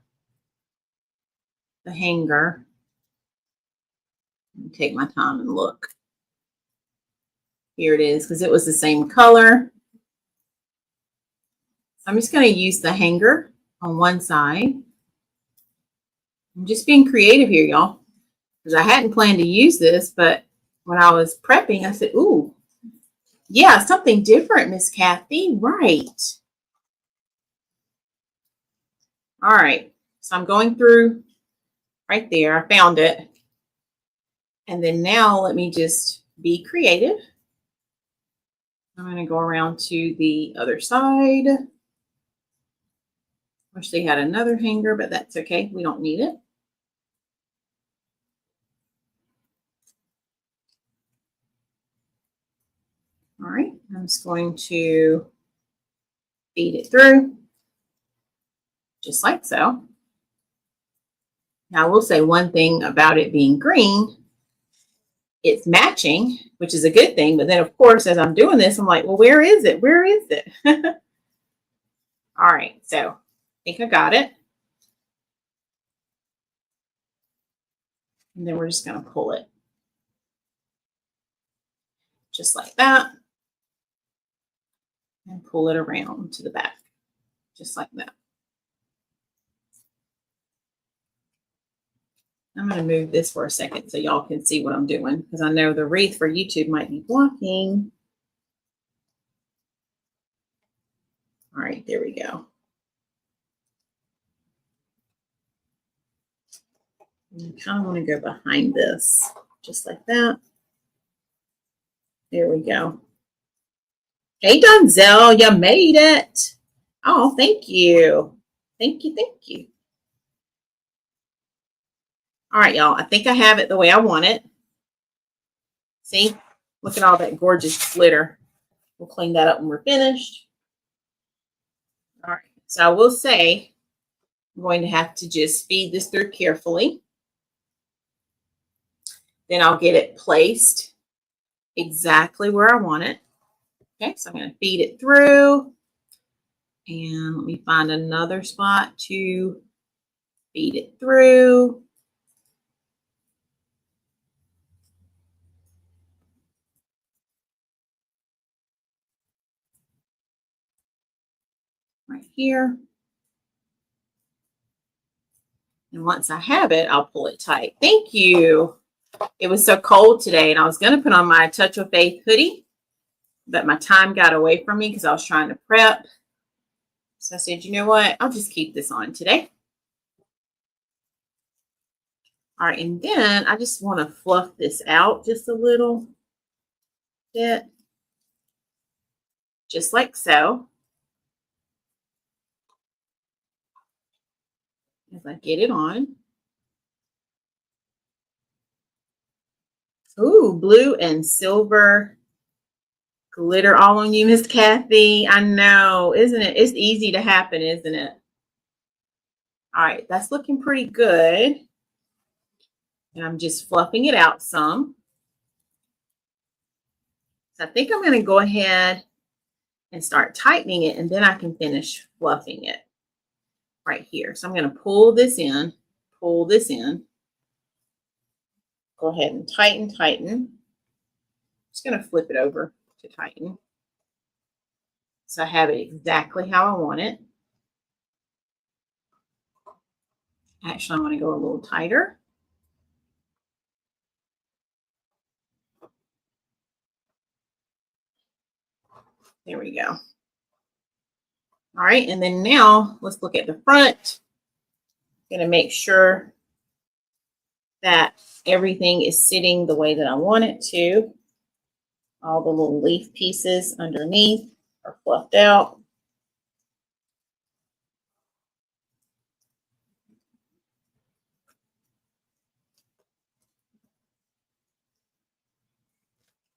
the hanger. Let me take my time and look. Here it is, because it was the same color. I'm just going to use the hanger on one side. I'm just being creative here, y'all, because I hadn't planned to use this, but when I was prepping, I said, ooh, yeah, something different, Miss Kathy. Right. All right. So I'm going through right there. I found it. And then now let me just be creative. I'm going to go around to the other side. Wish they had another hanger, but that's okay. We don't need it. All right, I'm just going to feed it through, just like so. Now, I will say one thing about it being green. It's matching, which is a good thing. But then, of course, as I'm doing this, I'm like, well, where is it? Where is it? All right, so I think I got it. And then we're just going to pull it just like that. And pull it around to the back, just like that. I'm going to move this for a second so y'all can see what I'm doing, because I know the wreath for YouTube might be blocking. All right, there we go. I kind of want to go behind this, just like that. There we go. Hey, Donzel, you made it. Oh, thank you. Thank you, thank you. All right, y'all, I think I have it the way I want it. See, look at all that gorgeous glitter. We'll clean that up when we're finished. All right, so I will say I'm going to have to just feed this through carefully. Then I'll get it placed exactly where I want it. Okay, so I'm going to feed it through. And let me find another spot to feed it through. Right here. And once I have it, I'll pull it tight. Thank you. It was so cold today, and I was going to put on my Touch of Faith hoodie, but my time got away from me because I was trying to prep. So I said, you know what? I'll just keep this on today. All right, and then I just want to fluff this out just a little bit, just like so. As I get it on. Ooh, blue and silver glitter all on you, Miss Kathy. I know, isn't it? It's easy to happen, isn't it? All right, that's looking pretty good. And I'm just fluffing it out some. So I think I'm going to go ahead and start tightening it, and then I can finish fluffing it right here. So I'm going to pull this in, pull this in. Go ahead and tighten, tighten. Just going to flip it over to tighten. So I have it exactly how I want it. Actually, I want to go a little tighter. There we go. All right, and then now let's look at the front. I'm going to make sure that everything is sitting the way that I want it to. All the little leaf pieces underneath are fluffed out.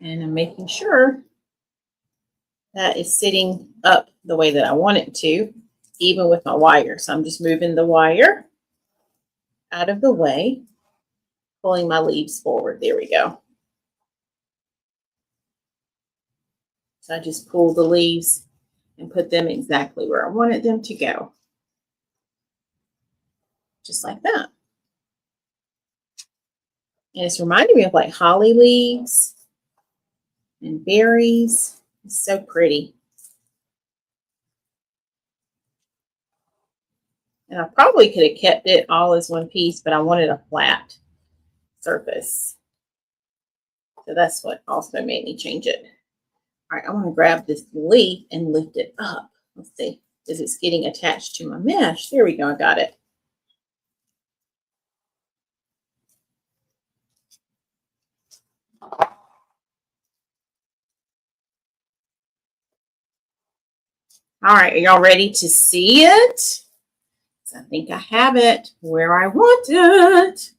And I'm making sure that is sitting up the way that I want it to, even with my wire. So I'm just moving the wire out of the way, pulling my leaves forward. There we go. So I just pull the leaves and put them exactly where I wanted them to go. Just like that. And it's reminding me of like holly leaves and berries. It's so pretty. And I probably could have kept it all as one piece, but I wanted a flat surface. So that's what also made me change it. All right, I want to grab this leaf and lift it up. Let's see, because it's getting attached to my mesh. There we go, I got it. All right, are y'all ready to see it? I think I have it where I want it.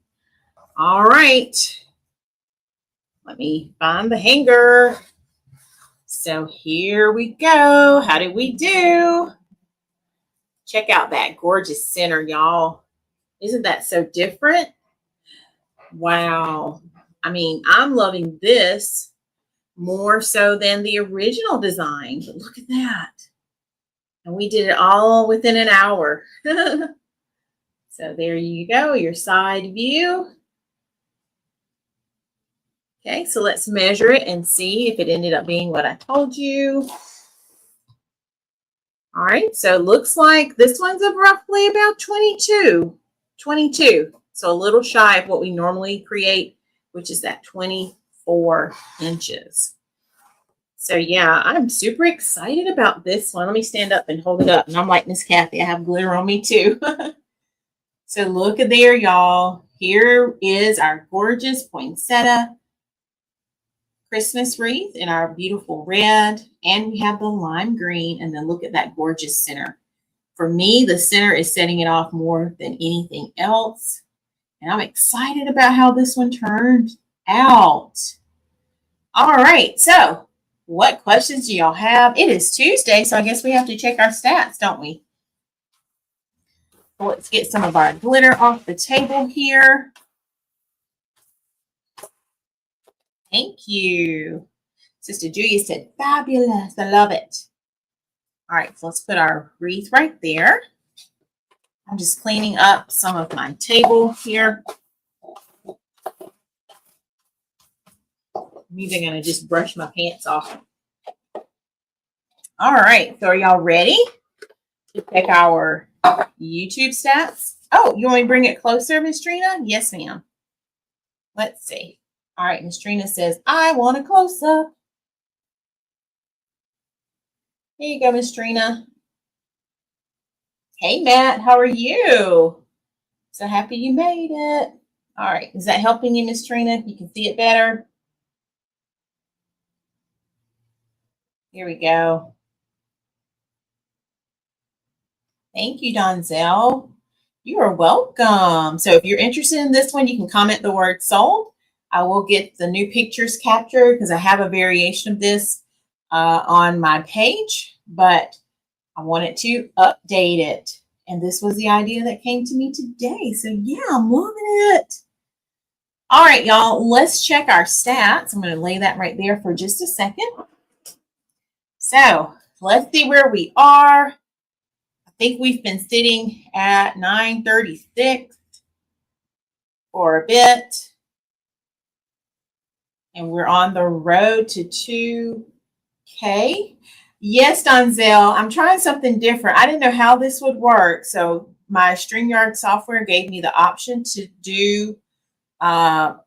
All right, let me find the hanger. So here we go. How did we do? Check out that gorgeous center, y'all. Isn't that so different? Wow. I mean, I'm loving this more so than the original design. But look at that. And we did it all within an hour. So there you go, your side view. Okay, so let's measure it and see if it ended up being what I told you. All right, so it looks like this one's up roughly about 22. So a little shy of what we normally create, which is that 24 inches. So yeah, I'm super excited about this one. Let me stand up and hold it up. And I'm like Miss Kathy, I have glitter on me too. So look at there, y'all. Here is our gorgeous poinsettia Christmas wreath in our beautiful red. And we have the lime green. And then look at that gorgeous center. For me, the center is setting it off more than anything else. And I'm excited about how this one turned out. All right, so what questions do y'all have? It is Tuesday, so I guess we have to check our stats, don't we? Well, let's get some of our glitter off the table here. Thank you. Sister Julia said, fabulous. I love it. All right, so let's put our wreath right there. I'm just cleaning up some of my table here. I'm even going to just brush my pants off. All right, so are y'all ready to check our YouTube stats? Oh, you want me to bring it closer, Miss Trina? Yes, ma'am. Let's see. All right, Miss Trina says, I want a close-up. Here you go, Miss Trina. Hey, Matt, how are you? So happy you made it. All right, is that helping you, Miss Trina? You can see it better. Here we go. Thank you, Donzel. You are welcome. So if you're interested in this one, you can comment the word sold. I will get the new pictures captured because I have a variation of this on my page, but I wanted to update it. And this was the idea that came to me today. So yeah, I'm loving it. All right, y'all, let's check our stats. I'm going to lay that right there for just a second. So let's see where we are. I think we've been sitting at 936 for a bit. And we're on the road to 2K. Yes, Donzel, I'm trying something different. I didn't know how this would work. So my StreamYard software gave me the option to do a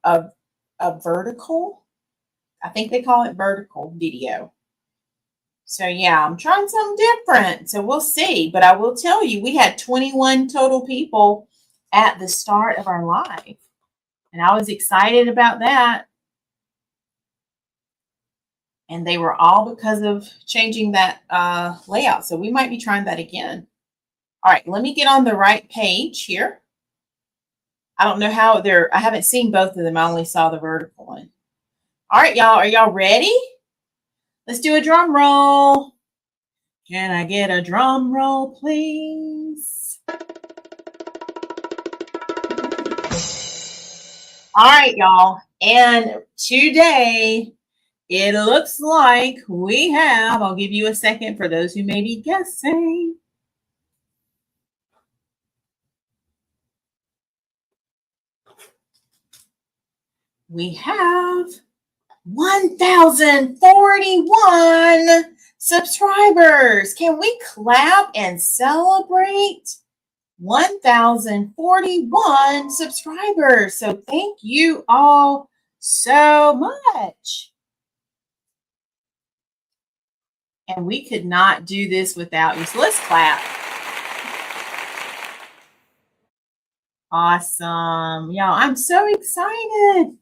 vertical. I think they call it vertical video. So yeah, I'm trying something different. So we'll see. But I will tell you, we had 21 total people at the start of our live. And I was excited about that. And they were all because of changing that layout. So we might be trying that again. All right, let me get on the right page here. I don't know how I haven't seen both of them. I only saw the vertical one. All right, y'all, are y'all ready? Let's do a drum roll. Can I get a drum roll, please? All right, y'all. And today, it looks like we have, I'll give you a second for those who may be guessing. We have 1,041 subscribers. Can we clap and celebrate? 1,041 subscribers. So thank you all so much. And we could not do this without you. So let's clap. Awesome. Y'all, I'm so excited.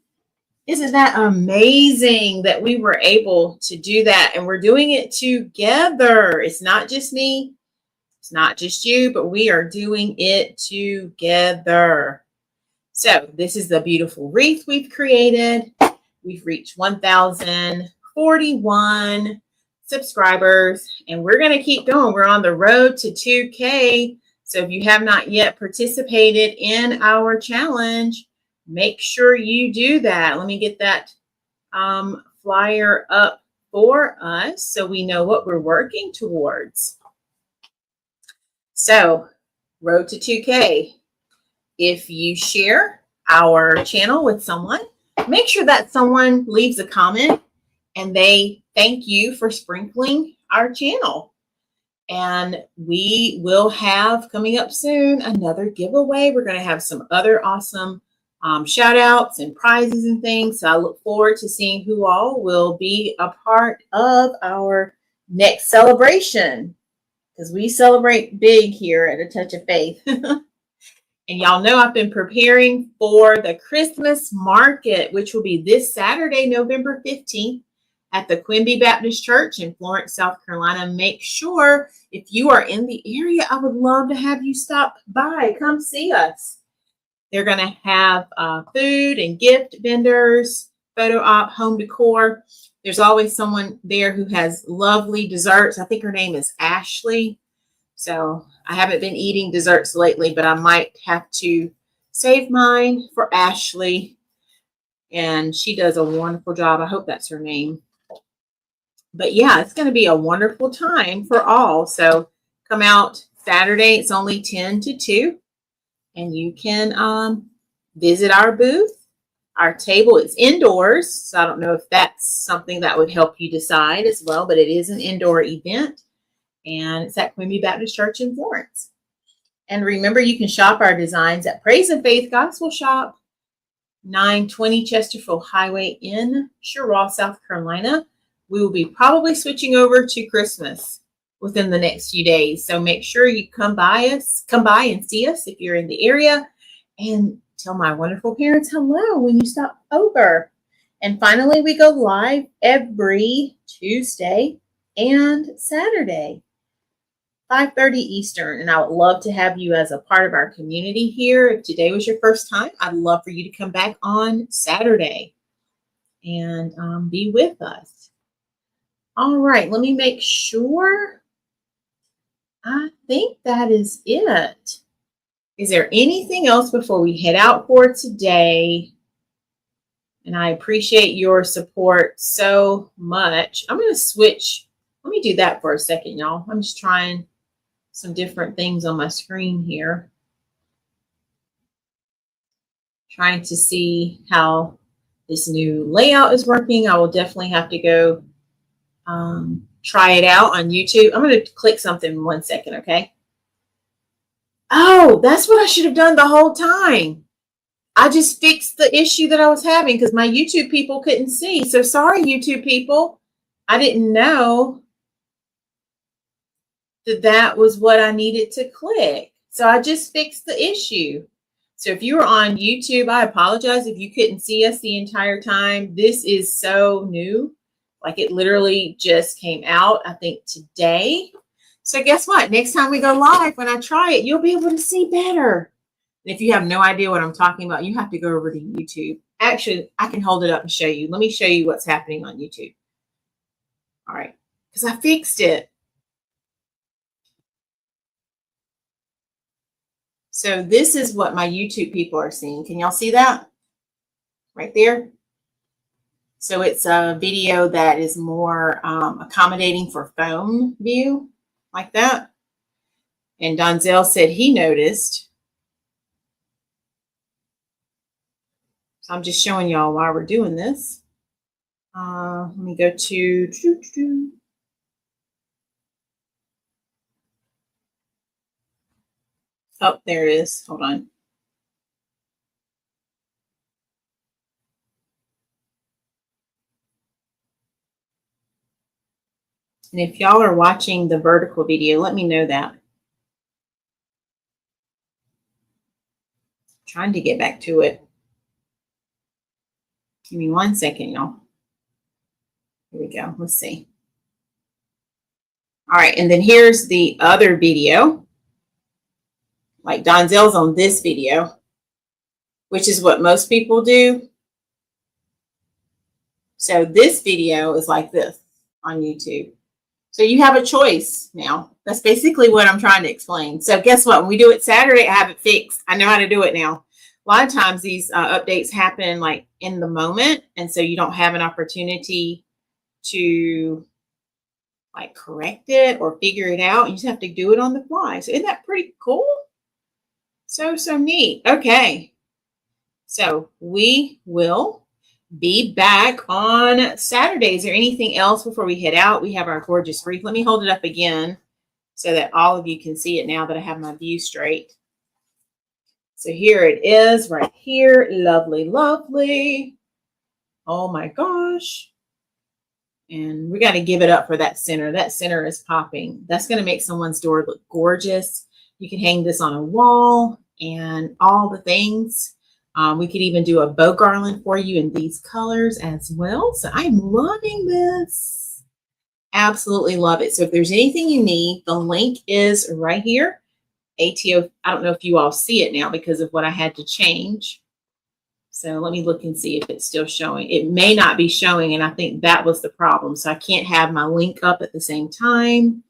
Isn't that amazing that we were able to do that? And we're doing it together. It's not just me. It's not just you, but we are doing it together. So this is the beautiful wreath we've created. We've reached 1,041 subscribers, and we're going to keep going. We're on the road to 2K. So if you have not yet participated in our challenge, make sure you do that. Let me get that flyer up for us so we know what we're working towards. So, road to 2K. If you share our channel with someone, make sure that someone leaves a comment and they thank you for sprinkling our channel. And we will have coming up soon another giveaway. We're going to have some other awesome shout outs and prizes and things. So I look forward to seeing who all will be a part of our next celebration, because we celebrate big here at A Touch of Faith. And y'all know I've been preparing for the Christmas market, which will be this Saturday, November 15th. At the Quimby Baptist Church in Florence, South Carolina. Make sure if you are in the area, I would love to have you stop by. Come see us. They're going to have food and gift vendors, photo op, home decor. There's always someone there who has lovely desserts. I think her name is Ashley. So I haven't been eating desserts lately, but I might have to save mine for Ashley. and she does a wonderful job. I hope that's her name. But yeah, it's going to be a wonderful time for all. So come out Saturday. It's only 10 to 2, and you can visit our booth. Our table is indoors, so I don't know if that's something that would help you decide as well, but it is an indoor event, and it's at Quimby Baptist Church in Florence. And remember, you can shop our designs at Praise and Faith Gospel Shop, 920 Chesterfield Highway in Cheraw, South Carolina. We will be probably switching over to Christmas within the next few days, so make sure you come by and see us if you're in the area, and tell my wonderful parents hello when you stop over. And finally, we go live every Tuesday and Saturday, 5:30 Eastern. And I would love to have you as a part of our community here. If today was your first time, I'd love for you to come back on Saturday and be with us. All right, let me make sure. I think that is it. Is there anything else before we head out for today? And I appreciate your support so much. I'm going to switch. Let me do that for a second, y'all. I'm just trying some different things on my screen here. Trying to see how this new layout is working. I will definitely have to go try it out on YouTube. I'm going to click something in 1 second, okay? Oh, that's what I should have done the whole time. I just fixed the issue that I was having because my YouTube people couldn't see. So sorry, YouTube people. I didn't know that that was what I needed to click. So I just fixed the issue. So if you were on YouTube, I apologize if you couldn't see us the entire time. This is so new. Like it literally just came out, I think, today. So guess what? Next time we go live, when I try it, you'll be able to see better. And if you have no idea what I'm talking about, you have to go over to YouTube. Actually, I can hold it up and show you. Let me show you what's happening on YouTube. All right, because I fixed it. So this is what my YouTube people are seeing. Can y'all see that? Right there. So it's a video that is more accommodating for phone view, like that. And Donzel said he noticed. So I'm just showing y'all why we're doing this. Let me go to. Oh, there it is. Hold on. And if y'all are watching the vertical video, let me know that. Trying to get back to it. Give me 1 second, y'all. Here we go. Let's see. All right, and then here's the other video. Like Donzel's on this video, which is what most people do. So this video is like this on YouTube. So you have a choice now. That's basically what I'm trying to explain. So guess what? When we do it Saturday, I have it fixed. I know how to do it now. A lot of times these updates happen like in the moment. And so you don't have an opportunity to like correct it or figure it out. You just have to do it on the fly. So isn't that pretty cool? So neat. Okay. So we will be back on Saturday. Is there anything else before we head out? We have our gorgeous wreath. Let me hold it up again so that all of you can see it now that I have my view straight. So here it is right here. Lovely, lovely. Oh my gosh. And we got to give it up for that center. That center is popping. That's going to make someone's door look gorgeous. You can hang this on a wall and all the things. We could even do a bow garland for you in these colors as well. So I'm loving this. Absolutely love it. So if there's anything you need, the link is right here. ATO, I don't know if you all see it now because of what I had to change. So let me look and see if it's still showing. It may not be showing, and I think that was the problem. So I can't have my link up at the same time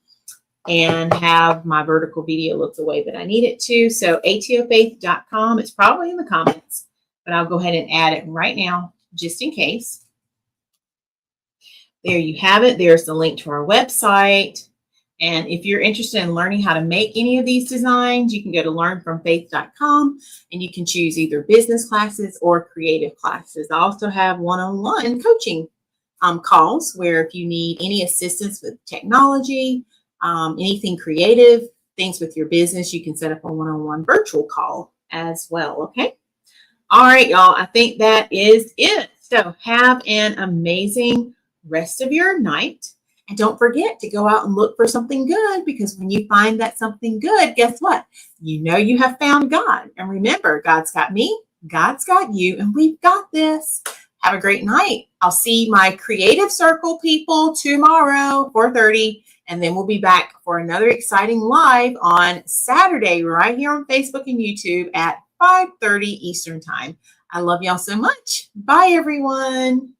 and have my vertical video look the way that I need it to. So atofaith.com. It's probably in the comments, but I'll go ahead and add it right now. just in case. There you have it. There's the link to our website. And if you're interested in learning how to make any of these designs, you can go to learnfromfaith.com and you can choose either business classes or creative classes. I also have one-on-one coaching calls where if you need any assistance with technology, anything creative, things with your business, you can set up a one-on-one virtual call as well. Okay. All right, y'all. I think that is it. So have an amazing rest of your night. And don't forget to go out and look for something good, because when you find that something good, guess what? You know you have found God. And remember, God's got me, God's got you, and we've got this. Have a great night. I'll see my creative circle people tomorrow, 4:30, and then we'll be back for another exciting live on Saturday right here on Facebook and YouTube at 5:30 Eastern Time. I love y'all so much. Bye, everyone.